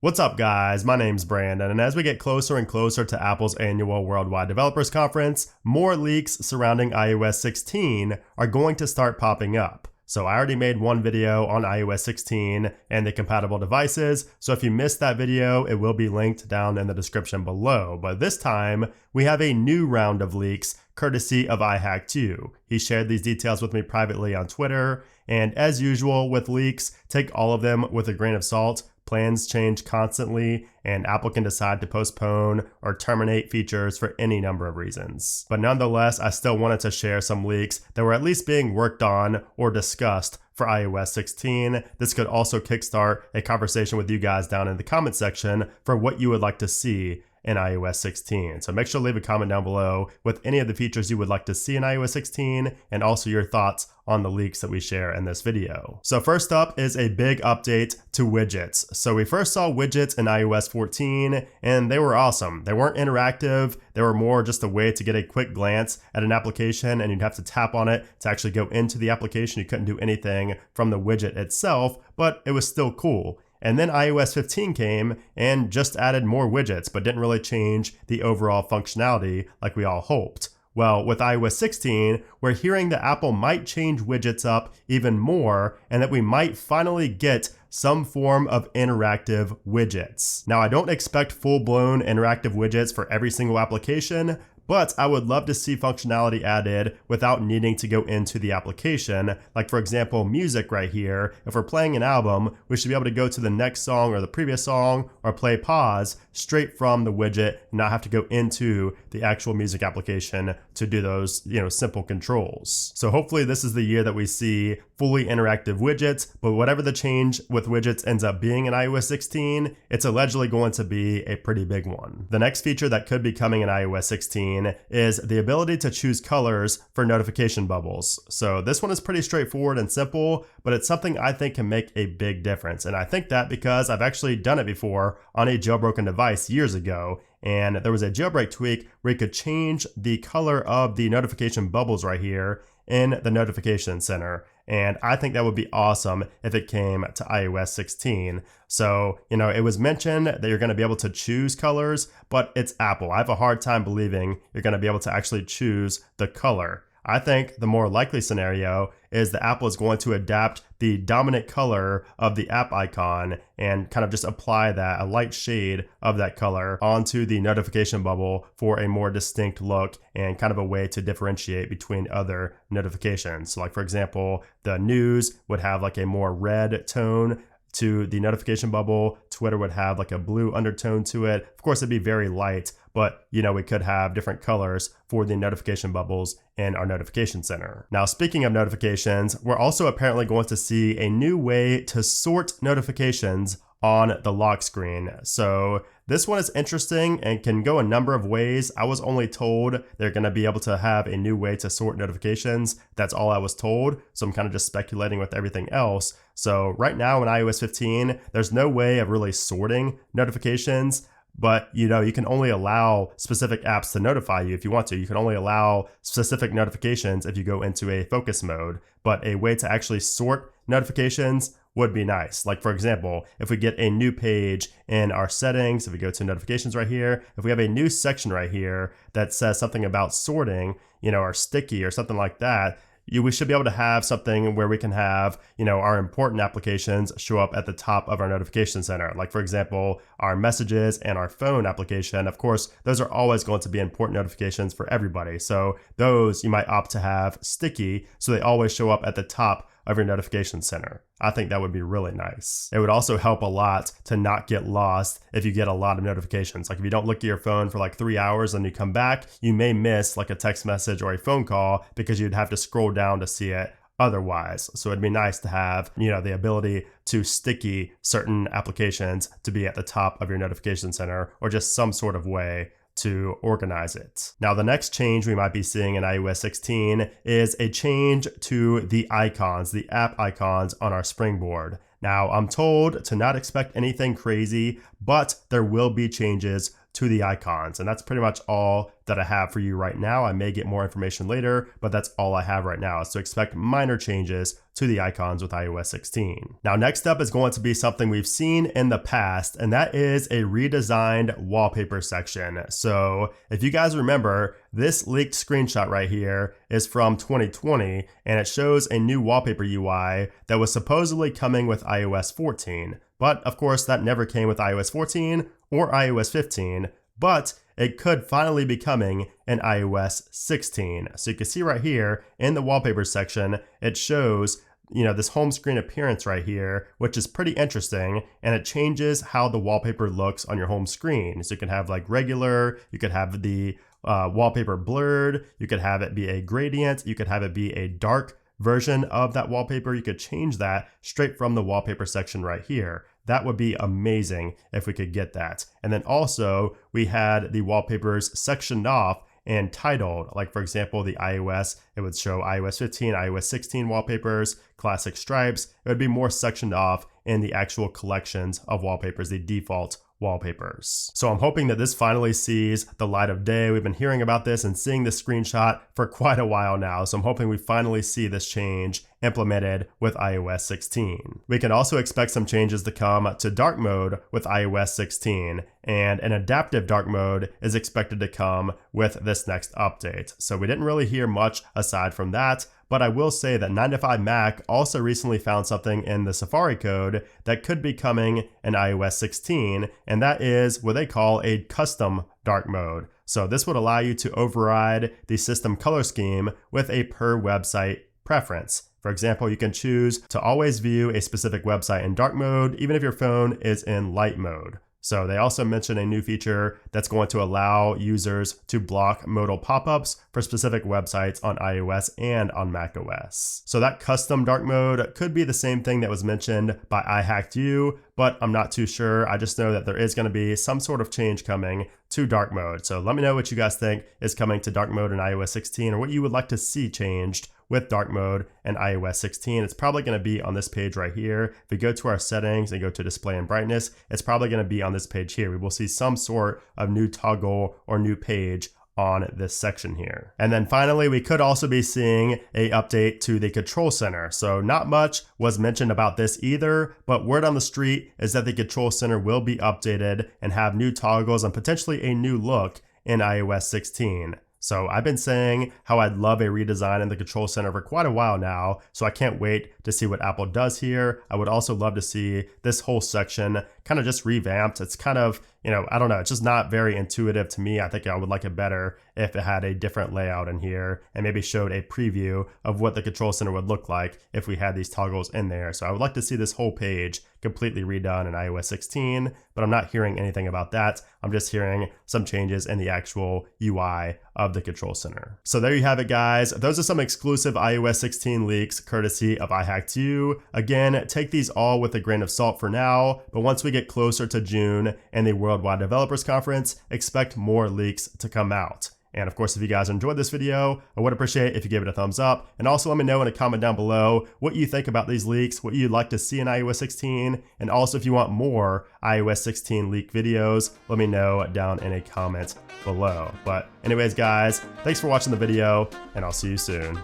What's up, guys? My name's Brandon, and as we get closer and closer to Apple's annual Worldwide Developers Conference, more leaks surrounding iOS 16 are going to start popping up. So I already made one video on iOS 16 and the compatible devices, so if you missed that video, it will be linked down in the description below. But this time, we have a new round of leaks courtesy of iHack2. He shared these details with me privately on Twitter, and as usual with leaks, take all of them with a grain of salt. Plans change constantly, and Apple can decide to postpone or terminate features for any number of reasons. But nonetheless, I still wanted to share some leaks that were at least being worked on or discussed for iOS 16. This could also kickstart a conversation with you guys down in the comment section for what you would like to see in iOS 16. So make sure to leave a comment down below with any of the features you would like to see in iOS 16 and also your thoughts on the leaks that we share in this video. So first up is a big update to widgets. So we first saw widgets in iOS 14 and they were awesome. They weren't interactive. They were more just a way to get a quick glance at an application and you'd have to tap on it to actually go into the application. You couldn't do anything from the widget itself, but it was still cool. And then iOS 15 came and just added more widgets, but didn't really change the overall functionality like we all hoped. Well, with iOS 16, we're hearing that Apple might change widgets up even more and that we might finally get some form of interactive widgets. Now, I don't expect full-blown interactive widgets for every single application, but I would love to see functionality added without needing to go into the application. Like for example, music right here. If we're playing an album, we should be able to go to the next song or the previous song or play pause straight from the widget and not have to go into the actual music application to do those, simple controls. So hopefully this is the year that we see fully interactive widgets, but whatever the change with widgets ends up being in iOS 16, it's allegedly going to be a pretty big one. The next feature that could be coming in iOS 16 is the ability to choose colors for notification bubbles. So this one is pretty straightforward and simple, but it's something I think can make a big difference. And I think that because I've actually done it before on a jailbroken device years ago, and there was a jailbreak tweak where you could change the color of the notification bubbles right here in the notification center. And I think that would be awesome if it came to iOS 16. So, it was mentioned that you're going to be able to choose colors, but it's Apple. I have a hard time believing you're going to be able to actually choose the color. I think the more likely scenario is that Apple is going to adapt the dominant color of the app icon and kind of just apply that, a light shade of that color onto the notification bubble for a more distinct look and kind of a way to differentiate between other notifications. So like for example, the news would have like a more red tone to the notification bubble. Twitter would have like a blue undertone to it. Of course, it'd be very light, but we could have different colors for the notification bubbles in our notification center. Now, speaking of notifications, we're also apparently going to see a new way to sort notifications on the lock screen. So this one is interesting and can go a number of ways. I was only told they're going to be able to have a new way to sort notifications. That's all I was told. So I'm kind of just speculating with everything else. So right now in iOS 15, there's no way of really sorting notifications. But you can only allow specific apps to notify you if you want to. You can only allow specific notifications if you go into a focus mode. But a way to actually sort notifications would be nice. Like for example, if we get a new page in our settings, if we go to notifications right here, if we have a new section right here that says something about sorting, or sticky or something like that, we should be able to have something where we can have, our important applications show up at the top of our notification center. Like for example, our messages and our phone application. Of course, those are always going to be important notifications for everybody. So those you might opt to have sticky, so they always show up at the top of your notification center. I think that would be really nice. It would also help a lot to not get lost if you get a lot of notifications. Like if you don't look at your phone for like 3 hours and you come back, you may miss like a text message or a phone call because you'd have to scroll down to see it otherwise. So it'd be nice to have, the ability to sticky certain applications to be at the top of your notification center or just some sort of way to organize it. Now, the next change we might be seeing in iOS 16 is a change to the icons, the app icons on our springboard. Now, I'm told to not expect anything crazy, but there will be changes to the icons. And that's pretty much all that I have for you right now. I may get more information later, but that's all I have right now. So expect minor changes to the icons with iOS 16. Now, next up is going to be something we've seen in the past, and that is a redesigned wallpaper section. So if you guys remember, this leaked screenshot right here is from 2020, and it shows a new wallpaper UI that was supposedly coming with iOS 14. But of course, that never came with iOS 14 or iOS 15, but it could finally be coming in iOS 16. So you can see right here in the wallpaper section, it shows this home screen appearance right here, which is pretty interesting, and it changes how the wallpaper looks on your home screen. So you can have like regular, you could have the wallpaper blurred, you could have it be a gradient, you could have it be a dark version of that wallpaper. You could change that straight from the wallpaper section right here. That would be amazing if we could get that. And then also we had the wallpapers sectioned off and titled, like for example, the iOS, it would show iOS 15, iOS 16 wallpapers, classic stripes. It would be more sectioned off in the actual collections of wallpapers, the default wallpapers. So I'm hoping that this finally sees the light of day. We've been hearing about this and seeing this screenshot for quite a while now. So I'm hoping we finally see this change implemented with iOS 16. We can also expect some changes to come to dark mode with iOS 16, and an adaptive dark mode is expected to come with this next update. So we didn't really hear much aside from that, but I will say that 9to5Mac also recently found something in the Safari code that could be coming in iOS 16, and that is what they call a custom dark mode. So this would allow you to override the system color scheme with a per website preference. For example, you can choose to always view a specific website in dark mode, even if your phone is in light mode. So they also mentioned a new feature that's going to allow users to block modal pop-ups for specific websites on iOS and on macOS. So that custom dark mode could be the same thing that was mentioned by iHackedU, but I'm not too sure. I just know that there is going to be some sort of change coming to dark mode. So let me know what you guys think is coming to dark mode in iOS 16, or what you would like to see changed with dark mode and iOS 16. It's probably going to be on this page right here. If we go to our settings and go to display and brightness, it's probably going to be on this page here. We will see some sort of new toggle or new page on this section here. And then finally, we could also be seeing a update to the control center. So not much was mentioned about this either, but word on the street is that the control center will be updated and have new toggles and potentially a new look in iOS 16. So I've been saying how I'd love a redesign in the control center for quite a while now, so I can't wait to see what Apple does here. I would also love to see this whole section kind of just revamped. It's kind of, I don't know, it's just not very intuitive to me. I think I would like it better if it had a different layout in here and maybe showed a preview of what the control center would look like if we had these toggles in there. So I would like to see this whole page completely redone in iOS 16, but I'm not hearing anything about that. I'm just hearing some changes in the actual UI of the control center. So there you have it, guys. Those are some exclusive iOS 16 leaks courtesy of iHackedU. Again, take these all with a grain of salt for now, but once we get closer to June and the Worldwide Developers Conference, expect more leaks to come out. And of course, if you guys enjoyed this video, I would appreciate if you gave it a thumbs up, and also let me know in a comment down below what you think about these leaks, what you'd like to see in iOS 16, and also if you want more iOS 16 leak videos, let me know down in a comment below. But anyways, guys, thanks for watching the video, and I'll see you soon.